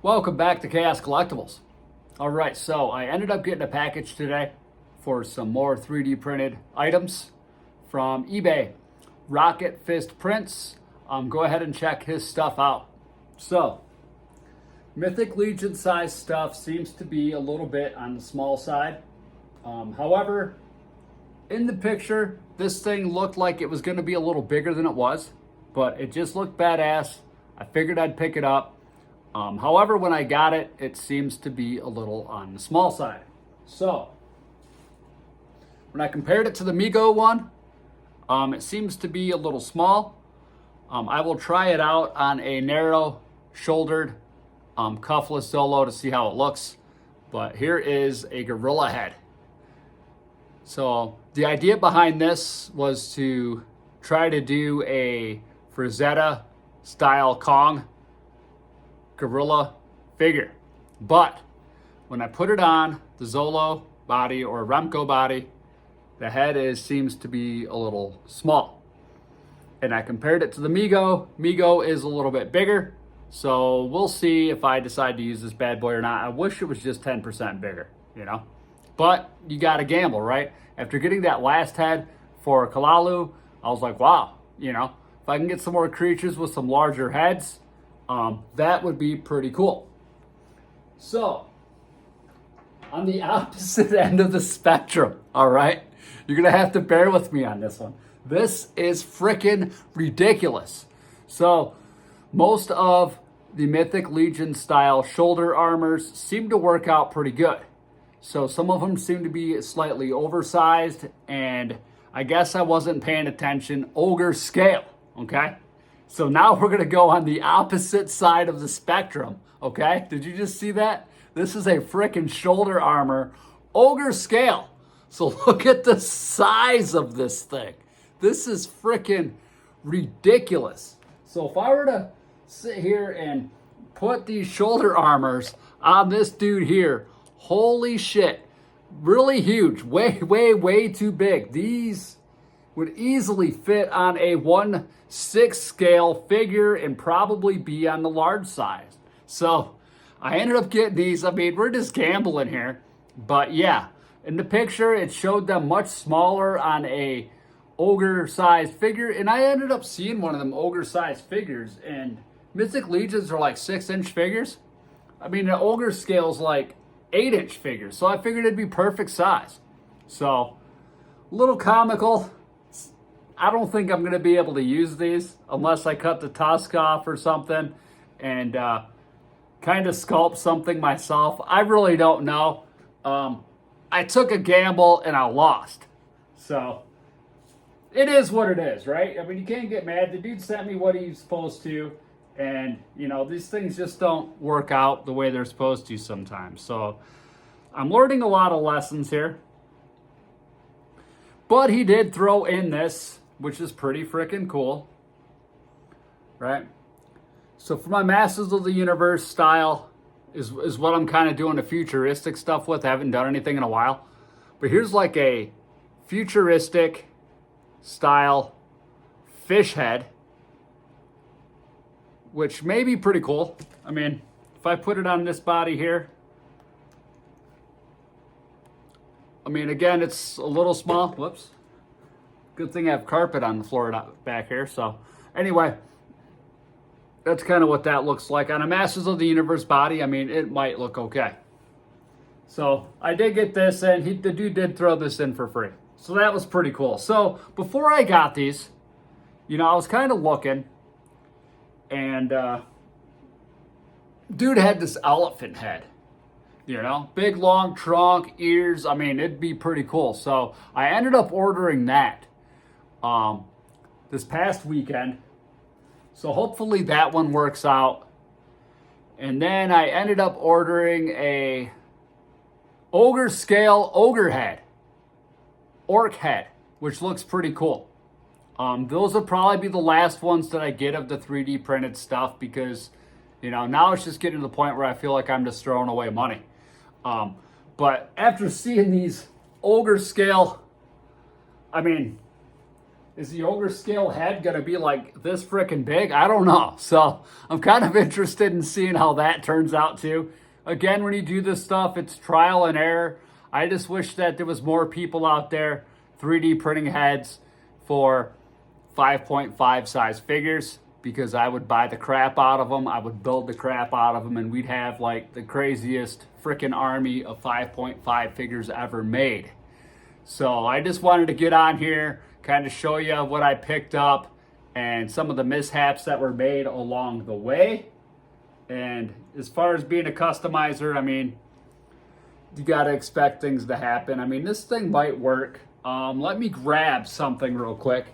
Welcome back to Chaos Collectibles. All right, so I ended up getting a package today for some more 3D printed items from eBay. Rocket Fist Prints. Go ahead and check his stuff out. So, Mythic Legion size stuff seems to be a little bit on the small side. However, in the picture, this thing looked like it was going to be a little bigger than it was, but it just looked badass. I figured I'd pick it up. However, when I got it, it seems to be a little on the small side. So, when I compared it to the Mego one, it seems to be a little small. I will try it out on a narrow-shouldered cuffless Zolo to see how it looks. But here is a gorilla head. So, the idea behind this was to try to do a Frazetta style Kong gorilla figure. But when I put it on the Zolo body or Remco body, the head seems to be a little small. And I compared it to the Mego. Mego is a little bit bigger. So we'll see if I decide to use this bad boy or not. I wish it was just 10% bigger, you know. But you got to gamble, right? After getting that last head for Kalalu, I was like, wow, you know, if I can get some more creatures with some larger heads, that would be pretty cool. So, on the opposite end of the spectrum, all right, you're going to have to bear with me on this one. This is freaking ridiculous. So, most of the Mythic Legion style shoulder armors seem to work out pretty good. So, some of them seem to be slightly oversized, and I guess I wasn't paying attention. Ogre scale, okay? So now we're going to go on the opposite side of the spectrum, okay? Did you just see that? This is a freaking shoulder armor, ogre scale. So look at the size of this thing. This is freaking ridiculous. So if I were to sit here and put these shoulder armors on this dude here, holy shit, really huge, way too big. These would easily fit on a 1/6 scale figure and probably be on the large size. So I ended up getting these. I mean, we're just gambling here. But yeah, in the picture, it showed them much smaller on a ogre sized figure. And I ended up seeing one of them ogre sized figures. And Mythic Legions are like 6-inch figures. I mean, the ogre scale's like 8-inch figures. So I figured it'd be perfect size. So, a little comical. I don't think I'm going to be able to use these unless I cut the tusk off or something and kind of sculpt something myself. I really don't know. I took a gamble and I lost. So it is what it is, right? I mean, you can't get mad. The dude sent me what he's supposed to. And, you know, these things just don't work out the way they're supposed to sometimes. So I'm learning a lot of lessons here. But he did throw in this, which is pretty freaking cool, right? So for my Masters of the Universe style is what I'm kind of doing the futuristic stuff with. I haven't done anything in a while. But here's like a futuristic style fish head, which may be pretty cool. I mean, if I put it on this body here, I mean, again, it's a little small. Whoops. Good thing I have carpet on the floor back here. So anyway, that's kind of what that looks like. On a Masters of the Universe body, I mean, it might look okay. So I did get this, and the dude did throw this in for free. So that was pretty cool. So before I got these, you know, I was kind of looking, and dude had this elephant head. You know, big, long trunk, ears. I mean, it'd be pretty cool. So I ended up ordering that this past weekend. So hopefully that one works out. And then I ended up ordering a ogre scale ogre head, orc head, which looks pretty cool. Those will probably be the last ones that I get of the 3D printed stuff because, you know, now it's just getting to the point where I feel like I'm just throwing away money. But after seeing these ogre scale, I mean, Is the ogre scale head going to be like this freaking big? I don't know. So I'm kind of interested in seeing how that turns out too. Again, when you do this stuff, it's trial and error. I just wish that there was more people out there 3D printing heads for 5.5 size figures, because I would buy the crap out of them. I would build the crap out of them, and we'd have like the craziest freaking army of 5.5 figures ever made. So I just wanted to get on here, kind of show you what I picked up and some of the mishaps that were made along the way. And as far as being a customizer, I mean, you got to expect things to happen. I mean, this thing might work. Let me grab something real quick.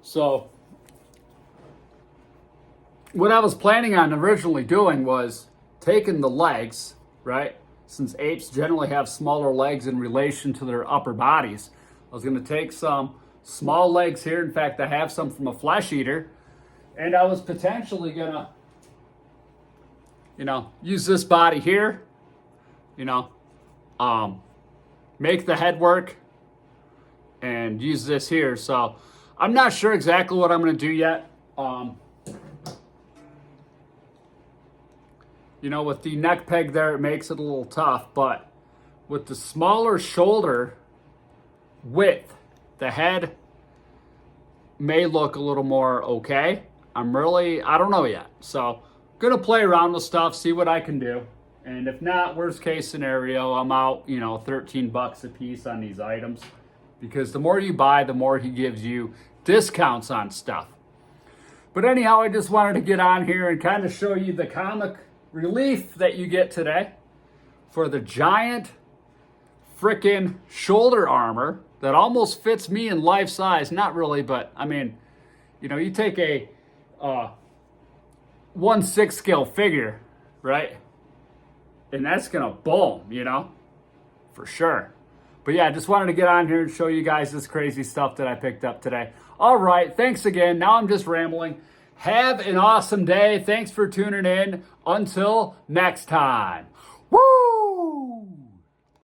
So what I was planning on originally doing was taking the legs, right? Since apes generally have smaller legs in relation to their upper bodies, I was going to take some small legs here. In fact, I have some from a flesh eater, and I was potentially going to, use this body here, make the head work and use this here. So I'm not sure exactly what I'm going to do yet. With the neck peg there, it makes it a little tough, but with the smaller shoulder width, the head may look a little more okay. I don't know yet. So gonna play around with stuff, see what I can do. And if not, worst case scenario, I'm out, $13 a piece on these items, because the more you buy, the more he gives you discounts on stuff. But anyhow, I just wanted to get on here and kind of show you the comic relief that you get today for the giant frickin' shoulder armor that almost fits me in life size. Not really, but I mean, you take a 1/6 scale figure, right? And that's gonna boom, for sure. But yeah, I just wanted to get on here and show you guys this crazy stuff that I picked up today. All right, thanks again. Now I'm just rambling. Have an awesome day. Thanks for tuning in. Until next time.